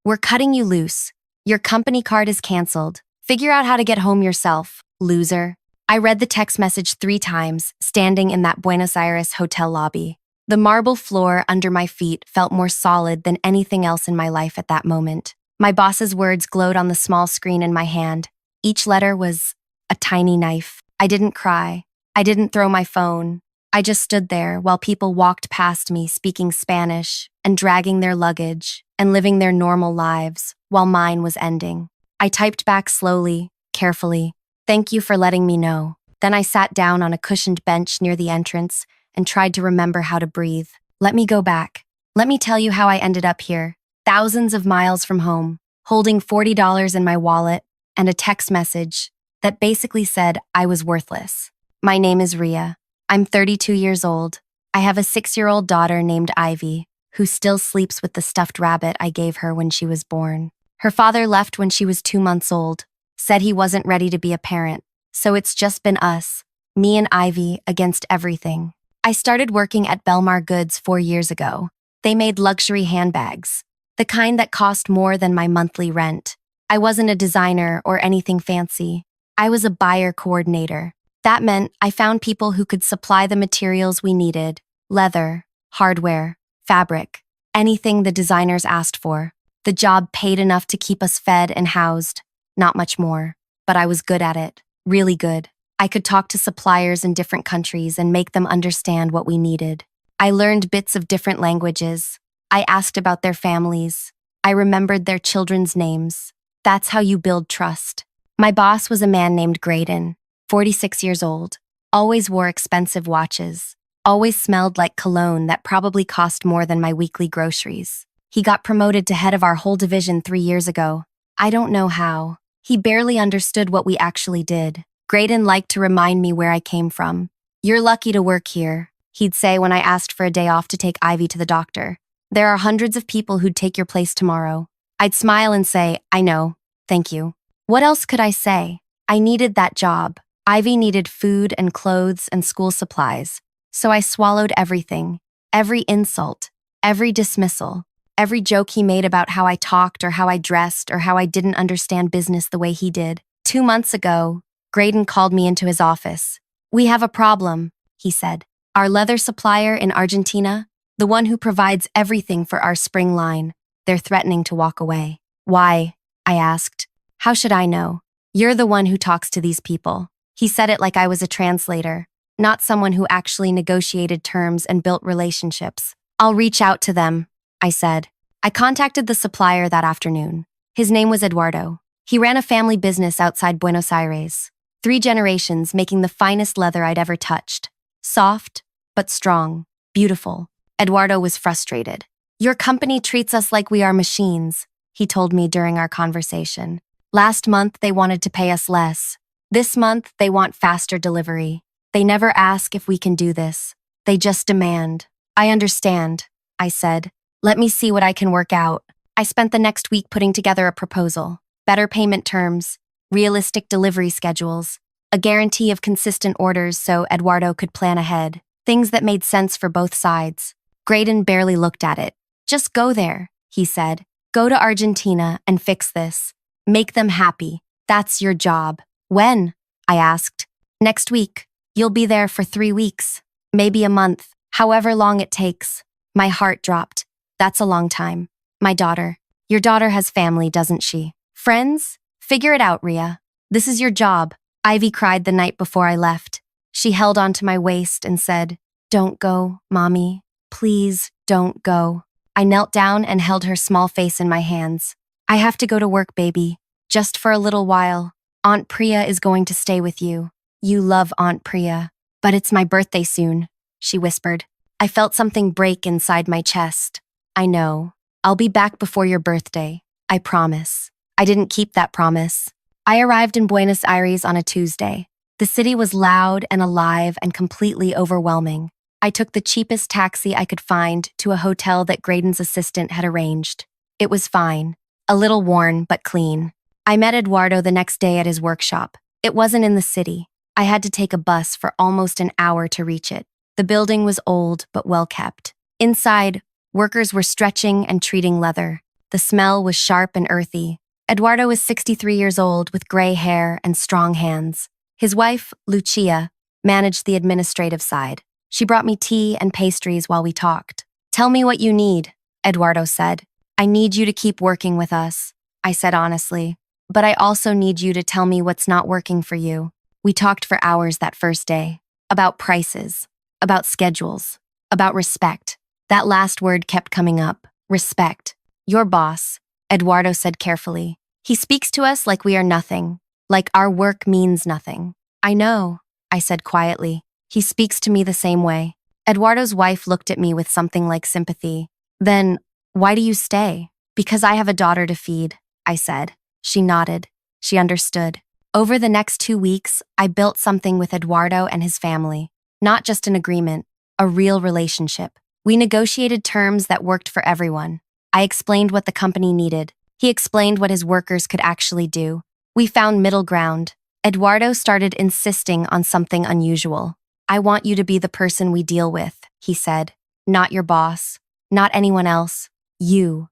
We're cutting you loose. Your company card is canceled. Figure out how to get home yourself, loser." I read the text message 3 times, standing in that Buenos Aires hotel lobby. The marble floor under my feet felt more solid than anything else in my life at that moment. My boss's words glowed on the small screen in my hand. Each letter was a tiny knife. I didn't cry. I didn't throw my phone. I just stood there while people walked past me speaking Spanish and dragging their luggage and living their normal lives while mine was ending. I typed back slowly, carefully, "Thank you for letting me know." Then I sat down on a cushioned bench near the entrance and tried to remember how to breathe. Let me go back. Let me tell you how I ended up here, thousands of miles from home, holding $40 in my wallet and a text message that basically said I was worthless. My name is Ria. I'm 32 years old. I have a 6-year-old daughter named Ivy, who still sleeps with the stuffed rabbit I gave her when she was born. Her father left when she was 2 months old, said he wasn't ready to be a parent, so it's just been us, me and Ivy, against everything. I started working at Belmar Goods 4 years ago. They made luxury handbags, the kind that cost more than my monthly rent. I wasn't a designer or anything fancy. I was a buyer coordinator. That meant I found people who could supply the materials we needed: leather, hardware, fabric, anything the designers asked for. The job paid enough to keep us fed and housed, not much more. But I was good at it, really good. I could talk to suppliers in different countries and make them understand what we needed. I learned bits of different languages. I asked about their families. I remembered their children's names. That's how you build trust. My boss was a man named Grayden, 46 years old, always wore expensive watches, always smelled like cologne that probably cost more than my weekly groceries. He got promoted to head of our whole division 3 years ago. I don't know how. He barely understood what we actually did. Grayden liked to remind me where I came from. "You're lucky to work here," he'd say when I asked for a day off to take Ivy to the doctor. "There are hundreds of people who'd take your place tomorrow." I'd smile and say, "I know, thank you." What else could I say? I needed that job. Ivy needed food and clothes and school supplies. So I swallowed everything, every insult, every dismissal, every joke he made about how I talked or how I dressed or how I didn't understand business the way he did. 2 months ago, Grayden called me into his office. "We have a problem," he said. "Our leather supplier in Argentina, the one who provides everything for our spring line, they're threatening to walk away." "Why?" I asked. "How should I know? You're the one who talks to these people." He said it like I was a translator, not someone who actually negotiated terms and built relationships. "I'll reach out to them," I said. I contacted the supplier that afternoon. His name was Eduardo. He ran a family business outside Buenos Aires. 3 generations making the finest leather I'd ever touched. Soft, but strong, beautiful. Eduardo was frustrated. "Your company treats us like we are machines," he told me during our conversation. "Last month, they wanted to pay us less. This month, they want faster delivery. They never ask if we can do this. They just demand." "I understand," I said. "Let me see what I can work out." I spent the next week putting together a proposal. Better payment terms, realistic delivery schedules, a guarantee of consistent orders so Eduardo could plan ahead. Things that made sense for both sides. Grayden barely looked at it. "Just go there," he said. "Go to Argentina and fix this. Make them happy. That's your job." "When?" I asked. "Next week. You'll be there for 3 weeks. Maybe a month. However long it takes." My heart dropped. That's a long time. "My daughter. Your daughter has family, doesn't she? Friends? Figure it out, Ria. This is your job." Ivy cried the night before I left. She held onto my waist and said, "Don't go, Mommy. Please don't go." I knelt down and held her small face in my hands. "I have to go to work, baby. Just for a little while. Aunt Priya is going to stay with you. You love Aunt Priya." "But it's my birthday soon," she whispered. I felt something break inside my chest. "I know. I'll be back before your birthday. I promise." I didn't keep that promise. I arrived in Buenos Aires on a Tuesday. The city was loud and alive and completely overwhelming. I took the cheapest taxi I could find to a hotel that Grayden's assistant had arranged. It was fine. A little worn, but clean. I met Eduardo the next day at his workshop. It wasn't in the city. I had to take a bus for almost an hour to reach it. The building was old, but well kept. Inside, workers were stretching and treating leather. The smell was sharp and earthy. Eduardo was 63 years old with gray hair and strong hands. His wife, Lucia, managed the administrative side. She brought me tea and pastries while we talked. "Tell me what you need," Eduardo said. "I need you to keep working with us," I said honestly. "But I also need you to tell me what's not working for you." We talked for hours that first day. About prices, about schedules, about respect. That last word kept coming up. Respect. "Your boss," Eduardo said carefully. "He speaks to us like we are nothing, like our work means nothing." "I know," I said quietly. "He speaks to me the same way." Eduardo's wife looked at me with something like sympathy. "Then, why do you stay?" "Because I have a daughter to feed," I said. She nodded. She understood. Over the next 2 weeks, I built something with Eduardo and his family. Not just an agreement, a real relationship. We negotiated terms that worked for everyone. I explained what the company needed. He explained what his workers could actually do. We found middle ground. Eduardo started insisting on something unusual. "I want you to be the person we deal with," he said. "Not your boss. Not anyone else. You."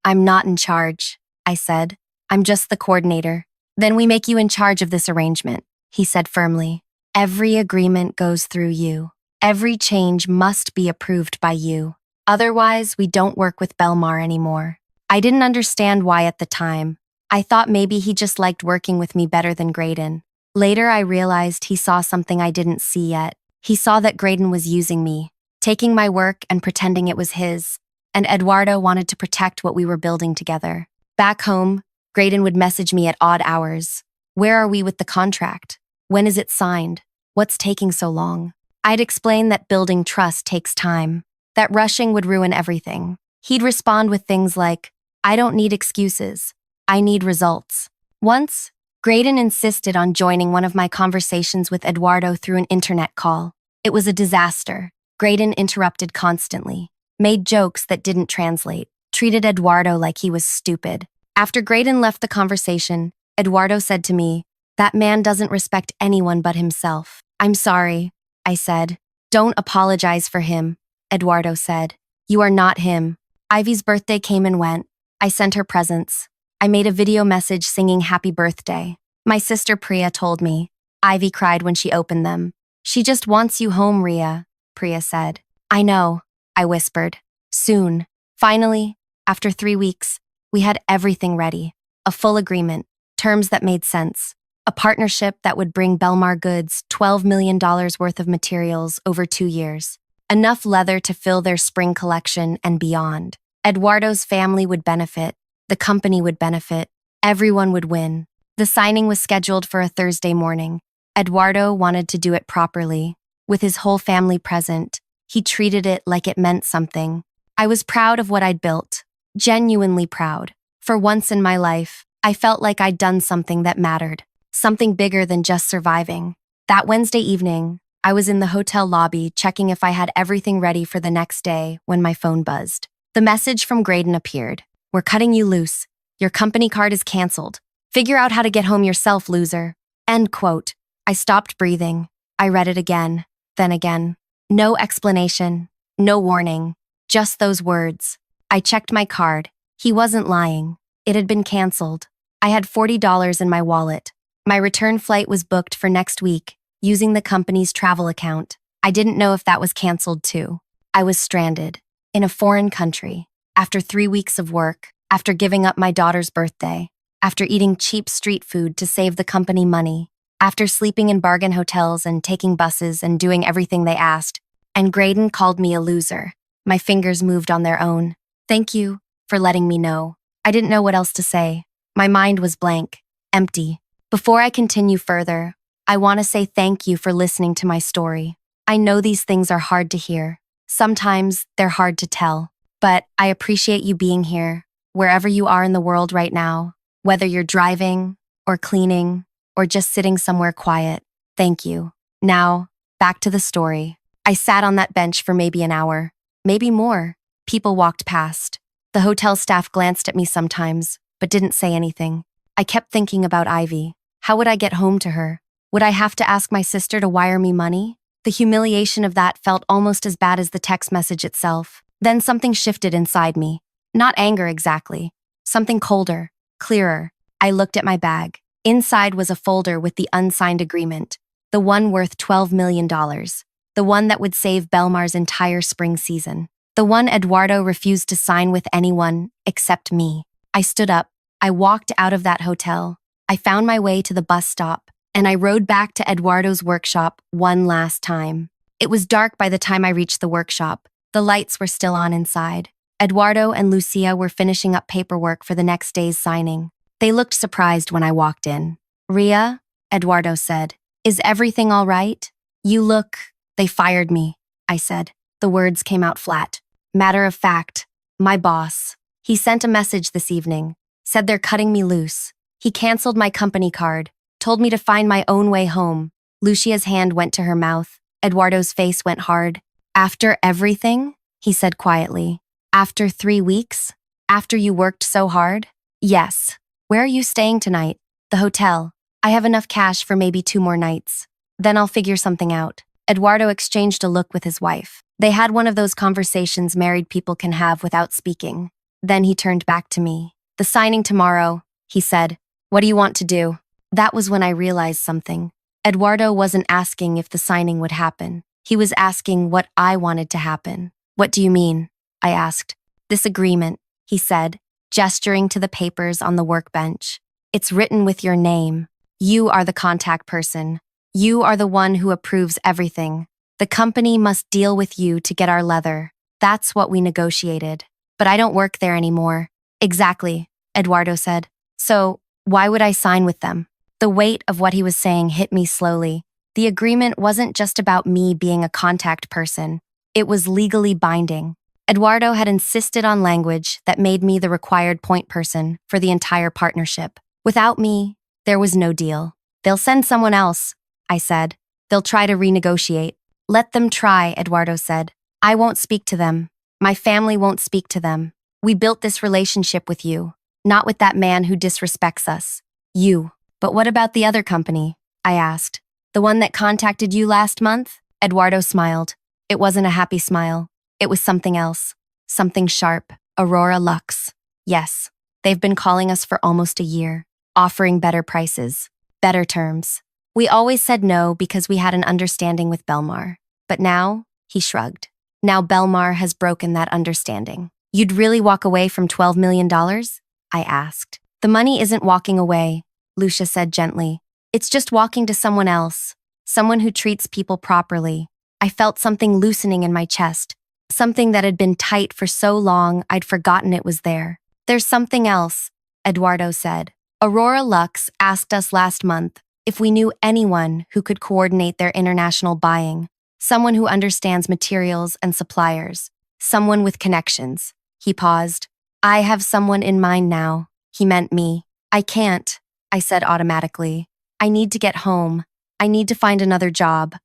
"I'm not in charge," I said. "I'm just the coordinator." "Then we make you in charge of this arrangement," he said firmly. "Every agreement goes through you. Every change must be approved by you. Otherwise, we don't work with Belmar anymore." I didn't understand why at the time. I thought maybe he just liked working with me better than Grayden. Later, I realized he saw something I didn't see yet. He saw that Grayden was using me, taking my work and pretending it was his. And Eduardo wanted to protect what we were building together. Back home, Grayden would message me at odd hours. "Where are we with the contract? When is it signed? What's taking so long?" I'd explain that building trust takes time, that rushing would ruin everything. He'd respond with things like, "I don't need excuses. I need results." Once, Grayden insisted on joining one of my conversations with Eduardo through an internet call. It was a disaster. Grayden interrupted constantly, made jokes that didn't translate, treated Eduardo like he was stupid. After Grayden left the conversation, Eduardo said to me, "That man doesn't respect anyone but himself." "I'm sorry," I said. "Don't apologize for him," Eduardo said. "You are not him." Ivy's birthday came and went. I sent her presents. I made a video message singing happy birthday. My sister Priya told me. Ivy cried when she opened them. "She just wants you home, Ria," Priya said. "I know," I whispered. Soon. Finally, after 3 weeks, we had everything ready. A full agreement, terms that made sense. A partnership that would bring Belmar Goods $12 million worth of materials over 2 years. Enough leather to fill their spring collection and beyond. Eduardo's family would benefit. The company would benefit. Everyone would win. The signing was scheduled for a Thursday morning. Eduardo wanted to do it properly. With his whole family present, he treated it like it meant something. I was proud of what I'd built. Genuinely proud. For once in my life, I felt like I'd done something that mattered. Something bigger than just surviving. That Wednesday evening, I was in the hotel lobby checking if I had everything ready for the next day when my phone buzzed. The message from Grayden appeared. "We're cutting you loose. Your company card is canceled. Figure out how to get home yourself, loser." End quote. I stopped breathing. I read it again, then again. No explanation, no warning, just those words. I checked my card. He wasn't lying. It had been canceled. I had $40 in my wallet. My return flight was booked for next week, using the company's travel account. I didn't know if that was canceled too. I was stranded, in a foreign country, after 3 weeks of work, after giving up my daughter's birthday, after eating cheap street food to save the company money, after sleeping in bargain hotels and taking buses and doing everything they asked. And Grayden called me a loser. My fingers moved on their own. "Thank you for letting me know." I didn't know what else to say. My mind was blank, empty. Before I continue further, I want to say thank you for listening to my story. I know these things are hard to hear. Sometimes they're hard to tell. But I appreciate you being here, wherever you are in the world right now, whether you're driving, or cleaning, or just sitting somewhere quiet. Thank you. Now, back to the story. I sat on that bench for maybe an hour, maybe more. People walked past. The hotel staff glanced at me sometimes, but didn't say anything. I kept thinking about Ivy. How would I get home to her? Would I have to ask my sister to wire me money? The humiliation of that felt almost as bad as the text message itself. Then something shifted inside me. Not anger exactly. Something colder, clearer. I looked at my bag. Inside was a folder with the unsigned agreement, the one worth $12 million, the one that would save Belmar's entire spring season, the one Eduardo refused to sign with anyone except me. I stood up. I walked out of that hotel. I found my way to the bus stop, and I rode back to Eduardo's workshop one last time. It was dark by the time I reached the workshop. The lights were still on inside. Eduardo and Lucia were finishing up paperwork for the next day's signing. They looked surprised when I walked in. "Ria," Eduardo said, "is everything all right? You look—" "They fired me," I said. The words came out flat. "Matter of fact, my boss. He sent a message this evening, said they're cutting me loose. He canceled my company card, told me to find my own way home." Lucia's hand went to her mouth. Eduardo's face went hard. "After everything?" he said quietly. "After 3 weeks? After you worked so hard?" "Yes. Where are you staying tonight?" "The hotel. I have enough cash for maybe 2 more nights. Then I'll figure something out." Eduardo exchanged a look with his wife. They had one of those conversations married people can have without speaking. Then he turned back to me. "The signing tomorrow," he said. "What do you want to do?" That was when I realized something. Eduardo wasn't asking if the signing would happen. He was asking what I wanted to happen. "What do you mean?" I asked. "This agreement," he said, gesturing to the papers on the workbench. "It's written with your name. You are the contact person. You are the one who approves everything. The company must deal with you to get our leather. That's what we negotiated. But I don't work there anymore." "Exactly," Eduardo said. "So, why would I sign with them?" The weight of what he was saying hit me slowly. The agreement wasn't just about me being a contact person. It was legally binding. Eduardo had insisted on language that made me the required point person for the entire partnership. Without me, there was no deal. "They'll send someone else," I said. "They'll try to renegotiate." "Let them try," Eduardo said. "I won't speak to them. My family won't speak to them. We built this relationship with you, not with that man who disrespects us. You." "But what about the other company?" I asked. "The one that contacted you last month?" Eduardo smiled. It wasn't a happy smile. It was something else. Something sharp. Aurora Lux. "Yes. They've been calling us for almost a year, offering better prices, better terms. We always said no because we had an understanding with Belmar. But now," he shrugged. "Now Belmar has broken that understanding." "You'd really walk away from $12 million? I asked. "The money isn't walking away," Lucia said gently. "It's just walking to someone else, someone who treats people properly." I felt something loosening in my chest, something that had been tight for so long I'd forgotten it was there. "There's something else," Eduardo said. "Aurora Lux asked us last month if we knew anyone who could coordinate their international buying, someone who understands materials and suppliers, someone with connections." He paused. "I have someone in mind now." He meant me. "I can't," I said automatically. "I need to get home. I need to find another job.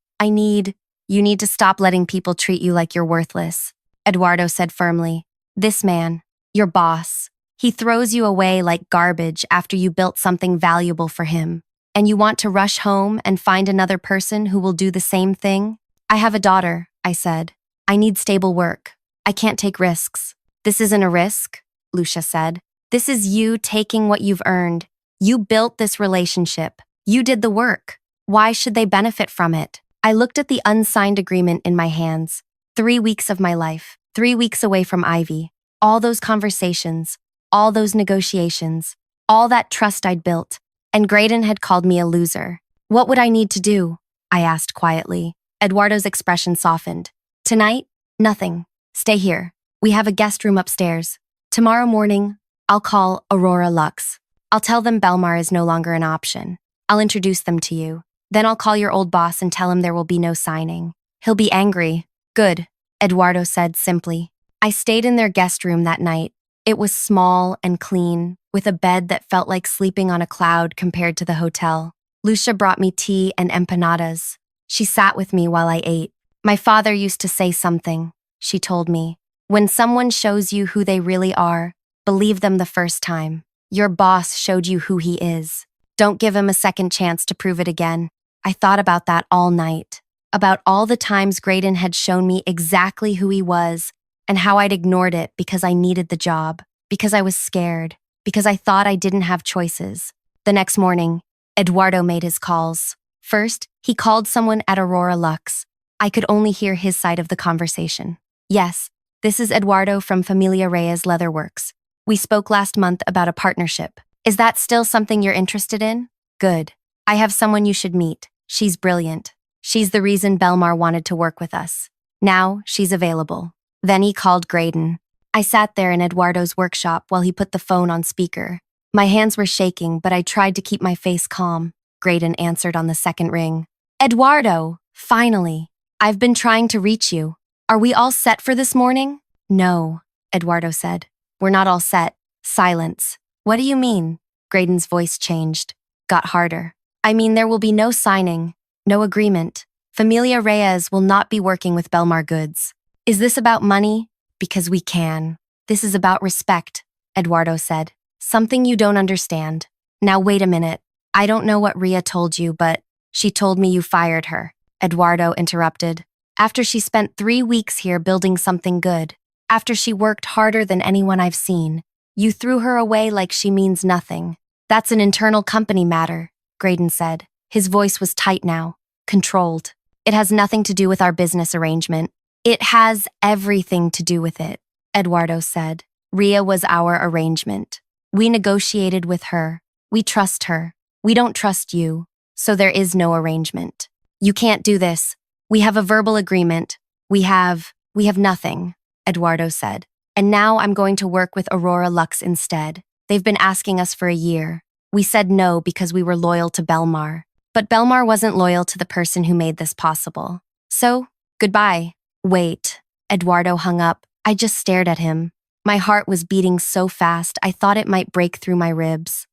You need to stop letting people treat you like you're worthless," Eduardo said firmly. "This man, your boss, he throws you away like garbage after you built something valuable for him. And you want to rush home and find another person who will do the same thing?" "I have a daughter," I said. "I need stable work. I can't take risks." "This isn't a risk," Lucia said. "This is you taking what you've earned. You built this relationship. You did the work. Why should they benefit from it?" I looked at the unsigned agreement in my hands. 3 weeks of my life, 3 weeks away from Ivy. All those conversations, all those negotiations, all that trust I'd built. And Grayden had called me a loser. "What would I need to do?" I asked quietly. Eduardo's expression softened. "Tonight, nothing. Stay here. We have a guest room upstairs. Tomorrow morning, I'll call Aurora Lux. I'll tell them Belmar is no longer an option. I'll introduce them to you. Then I'll call your old boss and tell him there will be no signing. He'll be angry." "Good," Eduardo said simply. I stayed in their guest room that night. It was small and clean, with a bed that felt like sleeping on a cloud compared to the hotel. Lucia brought me tea and empanadas. She sat with me while I ate. "My father used to say something," she told me. "When someone shows you who they really are, believe them the first time. Your boss showed you who he is. Don't give him a second chance to prove it again." I thought about that all night, about all the times Grayden had shown me exactly who he was, and how I'd ignored it because I needed the job, because I was scared, because I thought I didn't have choices. The next morning, Eduardo made his calls. First, he called someone at Aurora Lux. I could only hear his side of the conversation. Yes, this is Eduardo from Familia Reyes Leatherworks. We spoke last month about a partnership. Is that still something you're interested in? Good. I have someone you should meet. She's brilliant. She's the reason Belmar wanted to work with us. Now, she's available. Then he called Grayden. I sat there in Eduardo's workshop while he put the phone on speaker. My hands were shaking, but I tried to keep my face calm. Grayden answered on the second ring. Eduardo, finally. I've been trying to reach you. Are we all set for this morning? No, Eduardo said. We're not all set. Silence. What do you mean? Grayden's voice changed. Got harder. I mean there will be no signing, no agreement. Familia Reyes will not be working with Belmar Goods. Is this about money? Because we can. This is about respect, Eduardo said. Something you don't understand. Now wait a minute. I don't know what Ria told you, but she told me you fired her. Eduardo interrupted. After she spent 3 weeks here building something good. After she worked harder than anyone I've seen. You threw her away like she means nothing. That's an internal company matter, Grayden said. His voice was tight now, controlled. It has nothing to do with our business arrangement. It has everything to do with it, Eduardo said. Ria was our arrangement. We negotiated with her. We trust her. We don't trust you, so there is no arrangement. You can't do this. We have a verbal agreement. We have nothing, Eduardo said. And now I'm going to work with Aurora Lux instead. They've been asking us for a year. We said no because we were loyal to Belmar. But Belmar wasn't loyal to the person who made this possible. So, goodbye. Wait. Eduardo hung up. I just stared at him. My heart was beating so fast I thought it might break through my ribs.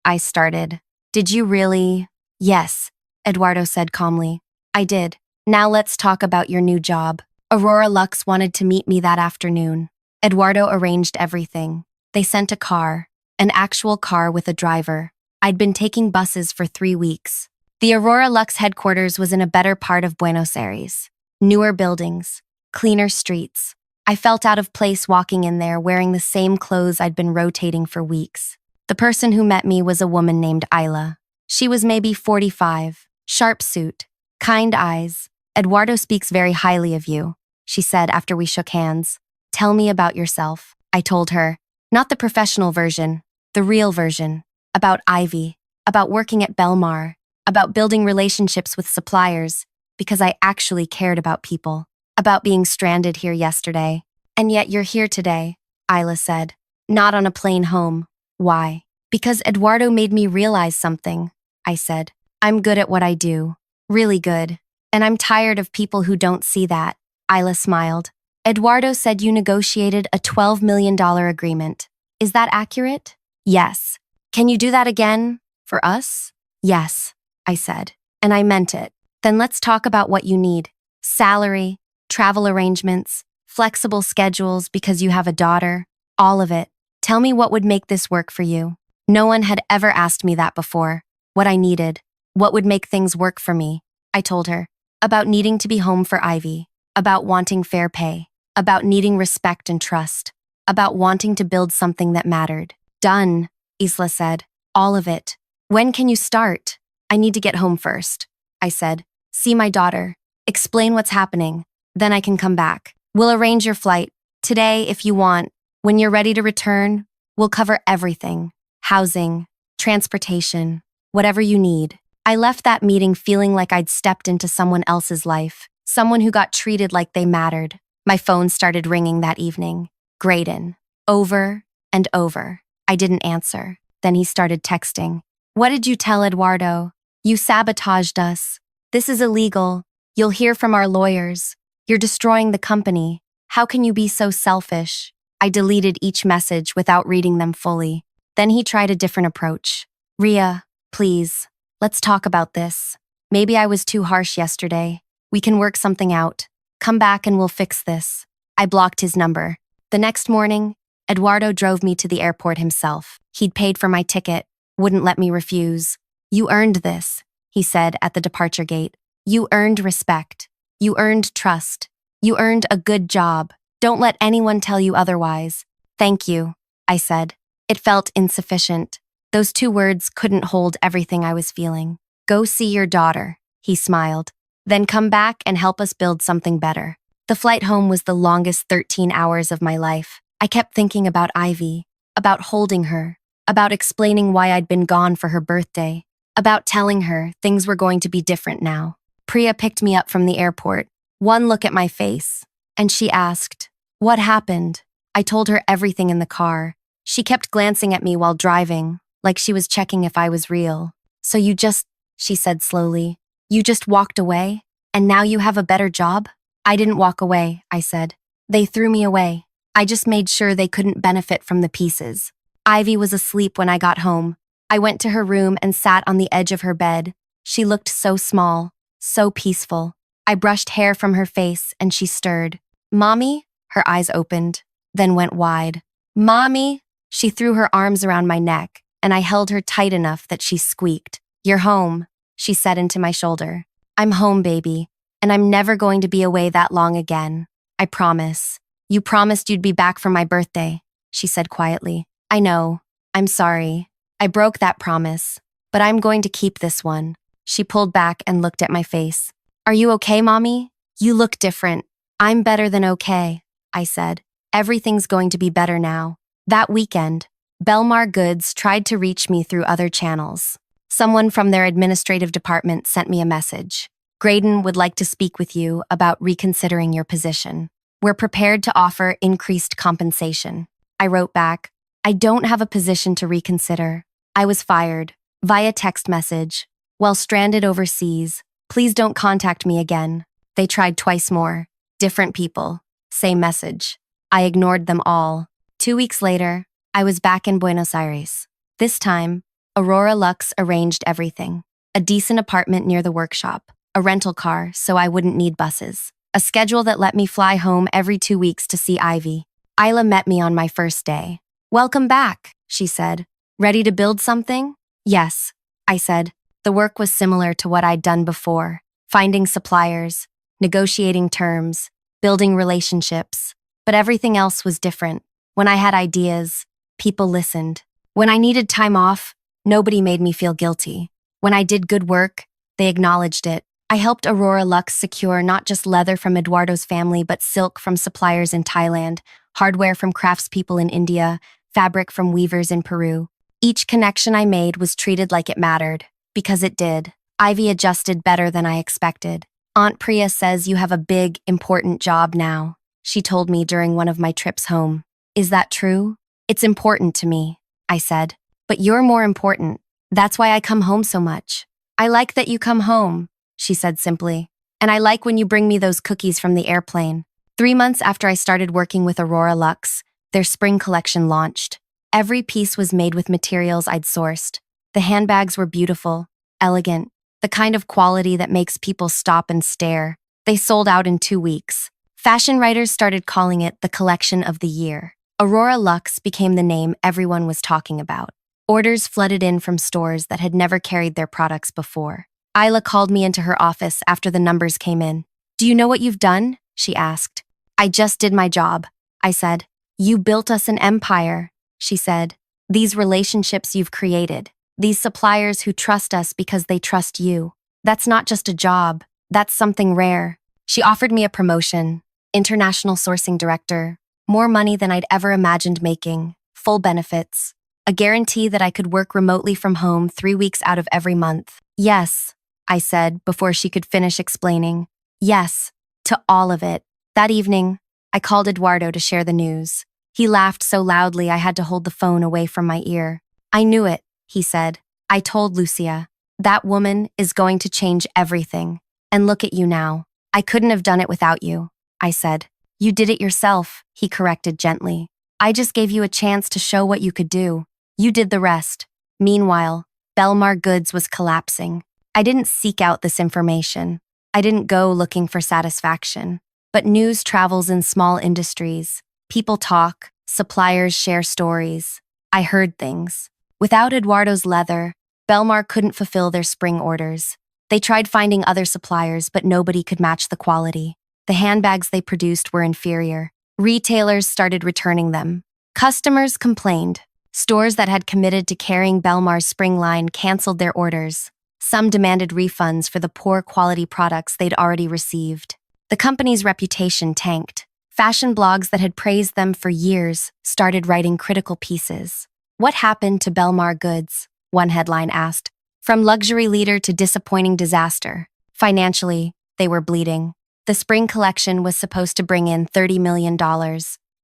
I started. Did you really? Yes, Eduardo said calmly. I did. Now let's talk about your new job. Aurora Lux wanted to meet me that afternoon. Eduardo arranged everything. They sent a car, an actual car with a driver. I'd been taking buses for 3 weeks. The Aurora Lux headquarters was in a better part of Buenos Aires. Newer buildings, cleaner streets. I felt out of place walking in there wearing the same clothes I'd been rotating for weeks. The person who met me was a woman named Isla. She was maybe 45, sharp suit, kind eyes. Eduardo speaks very highly of you, she said after we shook hands. Tell me about yourself, I told her. Not the professional version, the real version. About Ivy, about working at Belmar, about building relationships with suppliers, because I actually cared about people, about being stranded here yesterday. And yet you're here today, Isla said. Not on a plane home. Why? Because Eduardo made me realize something, I said. I'm good at what I do. Really good. And I'm tired of people who don't see that. Isla smiled. Eduardo said you negotiated a $12 million agreement. Is that accurate? Yes. Can you do that again? For us? Yes, I said. And I meant it. Then let's talk about what you need. Salary, travel arrangements, flexible schedules because you have a daughter. All of it. Tell me what would make this work for you. No one had ever asked me that before. What I needed. What would make things work for me. I told her. About needing to be home for Ivy. About wanting fair pay. About needing respect and trust. About wanting to build something that mattered. Done, Isla said. All of it. When can you start? I need to get home first, I said. See my daughter. Explain what's happening. Then I can come back. We'll arrange your flight. Today, if you want. When you're ready to return, we'll cover everything. Housing, transportation, whatever you need. I left that meeting feeling like I'd stepped into someone else's life. Someone who got treated like they mattered. My phone started ringing that evening. Grayden. Over and over. I didn't answer. Then he started texting. What did you tell Eduardo? You sabotaged us. This is illegal. You'll hear from our lawyers. You're destroying the company. How can you be so selfish? I deleted each message without reading them fully. Then he tried a different approach. Ria, please, let's talk about this. Maybe I was too harsh yesterday. We can work something out. Come back and we'll fix this. I blocked his number. The next morning, Eduardo drove me to the airport himself. He'd paid for my ticket, wouldn't let me refuse. You earned this, he said at the departure gate. You earned respect. You earned trust. You earned a good job. Don't let anyone tell you otherwise. Thank you, I said. It felt insufficient. Those 2 words couldn't hold everything I was feeling. Go see your daughter, he smiled. Then come back and help us build something better. The flight home was the longest 13 hours of my life. I kept thinking about Ivy, about holding her, about explaining why I'd been gone for her birthday, about telling her things were going to be different now. Priya picked me up from the airport, one look at my face, and she asked, "What happened?" I told her everything in the car. She kept glancing at me while driving, like she was checking if I was real. "So she said slowly, "you just walked away? And now you have a better job?" "I didn't walk away," I said. "They threw me away. I just made sure they couldn't benefit from the pieces." Ivy was asleep when I got home. I went to her room and sat on the edge of her bed. She looked so small, so peaceful. I brushed hair from her face and she stirred. "Mommy?" Her eyes opened, then went wide. "Mommy?" She threw her arms around my neck, and I held her tight enough that she squeaked. "You're home," she said into my shoulder. "I'm home, baby, and I'm never going to be away that long again. I promise." "You promised you'd be back for my birthday," she said quietly. "I know. I'm sorry. I broke that promise, but I'm going to keep this one." She pulled back and looked at my face. "Are you okay, Mommy? You look different." "I'm better than okay," I said. "Everything's going to be better now." That weekend, Belmar Goods tried to reach me through other channels. Someone from their administrative department sent me a message. "Grayden would like to speak with you about reconsidering your position. We're prepared to offer increased compensation." I wrote back, "I don't have a position to reconsider. I was fired, via text message. While stranded overseas, please don't contact me again." They tried twice more. Different people. Same message. I ignored them all. 2 weeks later, I was back in Buenos Aires. This time, Aurora Lux arranged everything. A decent apartment near the workshop, a rental car so I wouldn't need buses, a schedule that let me fly home every 2 weeks to see Ivy. Isla met me on my first day. "Welcome back," she said. "Ready to build something?" "Yes," I said. The work was similar to what I'd done before, finding suppliers, negotiating terms, building relationships. But everything else was different. When I had ideas, people listened. When I needed time off, nobody made me feel guilty. When I did good work, they acknowledged it. I helped Aurora Lux secure not just leather from Eduardo's family, but silk from suppliers in Thailand, hardware from craftspeople in India, fabric from weavers in Peru. Each connection I made was treated like it mattered, because it did. Ivy adjusted better than I expected. "Aunt Priya says you have a big, important job now," she told me during one of my trips home. "Is that true?" "It's important to me," I said. "But you're more important. That's why I come home so much." "I like that you come home," she said simply. "And I like when you bring me those cookies from the airplane." 3 months after I started working with Aurora Lux, their spring collection launched. Every piece was made with materials I'd sourced. The handbags were beautiful, elegant, the kind of quality that makes people stop and stare. They sold out in 2 weeks. Fashion writers started calling it the collection of the year. Aurora Lux became the name everyone was talking about. Orders flooded in from stores that had never carried their products before. Isla called me into her office after the numbers came in. "Do you know what you've done?" she asked. "I just did my job," I said. "You built us an empire," she said. "These relationships you've created, these suppliers who trust us because they trust you. That's not just a job, that's something rare." She offered me a promotion, international sourcing director, more money than I'd ever imagined making, full benefits, a guarantee that I could work remotely from home 3 weeks out of every month. "Yes," I said before she could finish explaining. "Yes, to all of it." That evening, I called Eduardo to share the news. He laughed so loudly I had to hold the phone away from my ear. "I knew it," he said. "I told Lucia. That woman is going to change everything. And look at you now. I couldn't have done it without you," I said. "You did it yourself," he corrected gently. "I just gave you a chance to show what you could do. You did the rest." Meanwhile, Belmar Goods was collapsing. I didn't seek out this information. I didn't go looking for satisfaction. But news travels in small industries. People talk, suppliers share stories. I heard things. Without Eduardo's leather, Belmar couldn't fulfill their spring orders. They tried finding other suppliers, but nobody could match the quality. The handbags they produced were inferior. Retailers started returning them. Customers complained. Stores that had committed to carrying Belmar's spring line canceled their orders. Some demanded refunds for the poor quality products they'd already received. The company's reputation tanked. Fashion blogs that had praised them for years started writing critical pieces. "What happened to Belmar goods?" one headline asked. "From luxury leader to disappointing disaster." Financially, they were bleeding. The spring collection was supposed to bring in $30 million.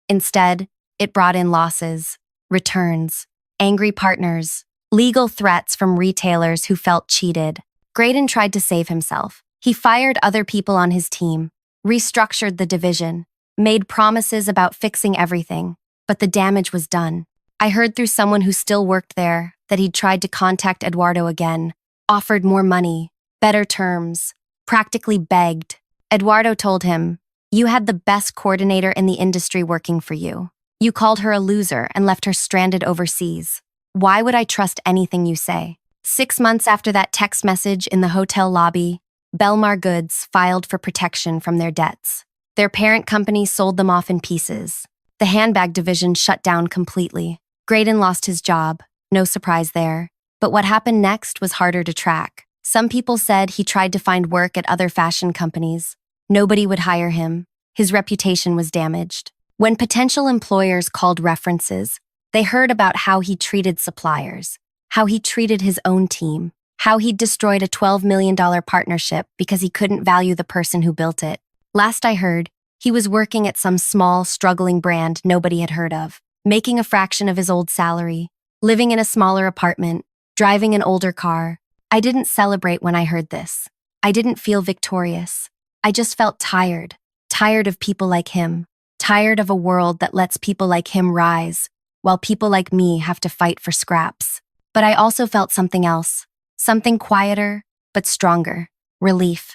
Instead, it brought in losses, returns, angry partners, legal threats from retailers who felt cheated. Grayden tried to save himself. He fired other people on his team, restructured the division, made promises about fixing everything, but the damage was done. I heard through someone who still worked there that he'd tried to contact Eduardo again, offered more money, better terms, practically begged. Eduardo told him, "You had the best coordinator in the industry working for you. You called her a loser and left her stranded overseas. Why would I trust anything you say?" 6 months after that text message in the hotel lobby, Belmar Goods filed for protection from their debts. Their parent company sold them off in pieces. The handbag division shut down completely. Grayden lost his job, no surprise there. But what happened next was harder to track. Some people said he tried to find work at other fashion companies. Nobody would hire him. His reputation was damaged. When potential employers called references, they heard about how he treated suppliers, how he treated his own team, how he'd destroyed a $12 million partnership because he couldn't value the person who built it. Last I heard, he was working at some small, struggling brand nobody had heard of, making a fraction of his old salary, living in a smaller apartment, driving an older car. I didn't celebrate when I heard this. I didn't feel victorious. I just felt tired of people like him, tired of a world that lets people like him rise, while people like me have to fight for scraps. But I also felt something else, something quieter, but stronger. Relief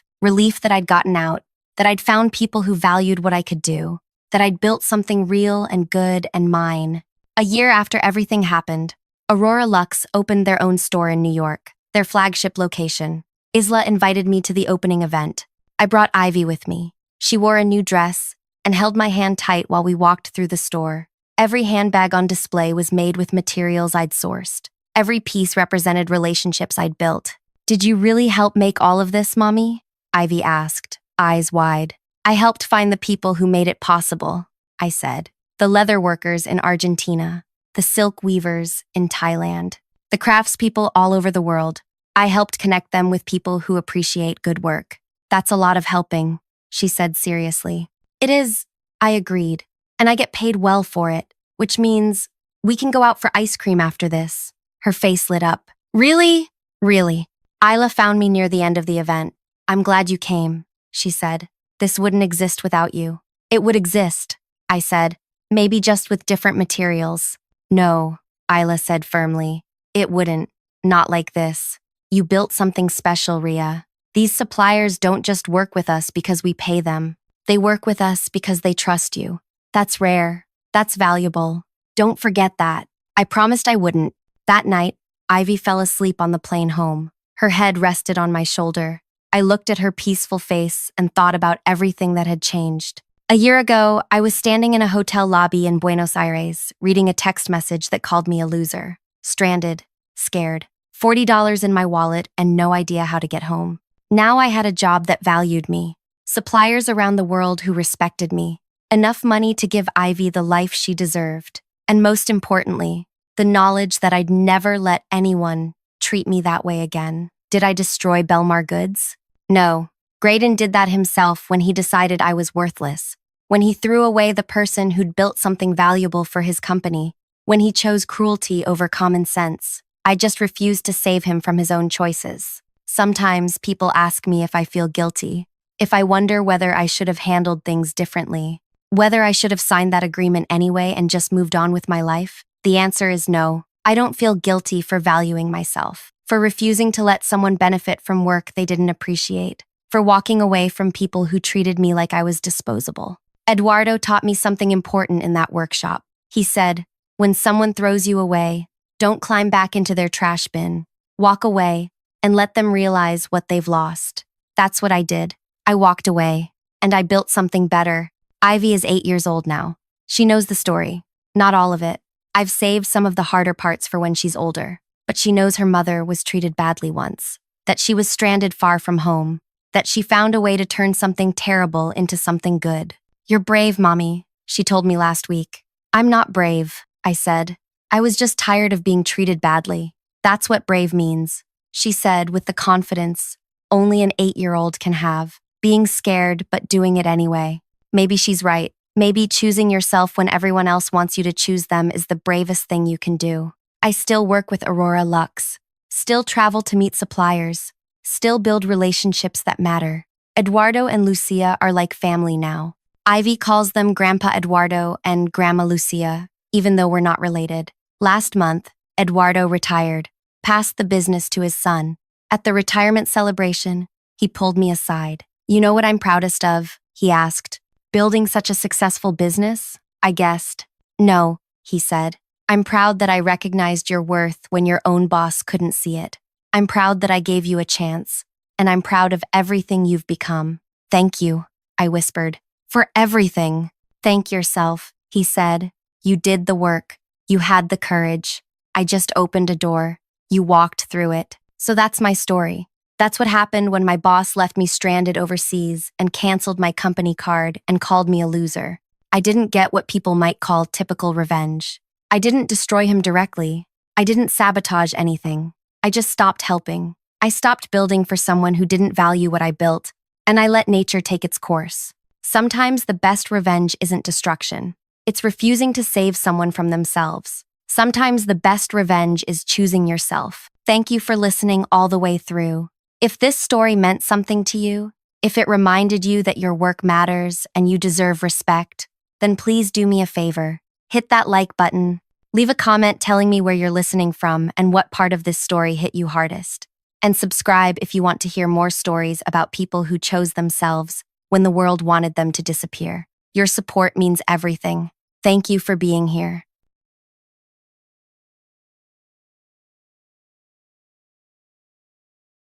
that I'd gotten out, that I'd found people who valued what I could do, that I'd built something real and good and mine. A year after everything happened, Aurora Luxe opened their own store in New York, their flagship location. Isla invited me to the opening event. I brought Ivy with me. She wore a new dress and held my hand tight while we walked through the store. Every handbag on display was made with materials I'd sourced. Every piece represented relationships I'd built. "Did you really help make all of this, Mommy?" Ivy asked, eyes wide. "I helped find the people who made it possible," I said. "The leather workers in Argentina, the silk weavers in Thailand, the craftspeople all over the world. I helped connect them with people who appreciate good work." "That's a lot of helping," she said seriously. "It is," I agreed, "and I get paid well for it, which means we can go out for ice cream after this." Her face lit up. "Really? Really?" "Isla found me near the end of the event. I'm glad you came," she said. "This wouldn't exist without you." "It would exist," I said, "maybe just with different materials." "No," Isla said firmly. "It wouldn't. Not like this. You built something special, Ria. These suppliers don't just work with us because we pay them. They work with us because they trust you. That's rare. That's valuable. Don't forget that." I promised I wouldn't. That night, Ivy fell asleep on the plane home. Her head rested on my shoulder. I looked at her peaceful face and thought about everything that had changed. A year ago, I was standing in a hotel lobby in Buenos Aires, reading a text message that called me a loser. Stranded, scared, $40 in my wallet, and no idea how to get home. Now I had a job that valued me, suppliers around the world who respected me, enough money to give Ivy the life she deserved, and most importantly, the knowledge that I'd never let anyone treat me that way again. Did I destroy Belmar Goods? No. Grayden did that himself when he decided I was worthless, when he threw away the person who'd built something valuable for his company, when he chose cruelty over common sense. I just refused to save him from his own choices. Sometimes people ask me if I feel guilty, if I wonder whether I should have handled things differently, whether I should have signed that agreement anyway and just moved on with my life. The answer is no. I don't feel guilty for valuing myself, for refusing to let someone benefit from work they didn't appreciate, for walking away from people who treated me like I was disposable. Eduardo taught me something important in that workshop. He said, "When someone throws you away, don't climb back into their trash bin. Walk away and let them realize what they've lost." That's what I did. I walked away, and I built something better, Ivy is 8 years old now. She knows the story. Not all of it. I've saved some of the harder parts for when she's older. But she knows her mother was treated badly once. That she was stranded far from home. That she found a way to turn something terrible into something good. You're brave, Mommy, she told me last week. I'm not brave, I said. I was just tired of being treated badly. That's what brave means, she said with the confidence only an 8-year-old can have. Being scared, but doing it anyway. Maybe she's right. Maybe choosing yourself when everyone else wants you to choose them is the bravest thing you can do. I still work with Aurora Lux. Still travel to meet suppliers. Still build relationships that matter. Eduardo and Lucia are like family now. Ivy calls them Grandpa Eduardo and Grandma Lucia, even though we're not related. Last month, Eduardo retired, passed the business to his son. At the retirement celebration, he pulled me aside. You know what I'm proudest of? He asked. Building such a successful business? I guessed. No, he said. I'm proud that I recognized your worth when your own boss couldn't see it. I'm proud that I gave you a chance, and I'm proud of everything you've become. Thank you, I whispered. For everything. Thank yourself, he said. You did the work. You had the courage. I just opened a door. You walked through it. So that's my story. That's what happened when my boss left me stranded overseas and canceled my company card and called me a loser. I didn't get what people might call typical revenge. I didn't destroy him directly. I didn't sabotage anything. I just stopped helping. I stopped building for someone who didn't value what I built, and I let nature take its course. Sometimes the best revenge isn't destruction. It's refusing to save someone from themselves. Sometimes the best revenge is choosing yourself. Thank you for listening all the way through. If this story meant something to you, if it reminded you that your work matters and you deserve respect, then please do me a favor. Hit that like button. Leave a comment telling me where you're listening from and what part of this story hit you hardest. And subscribe if you want to hear more stories about people who chose themselves when the world wanted them to disappear. Your support means everything. Thank you for being here.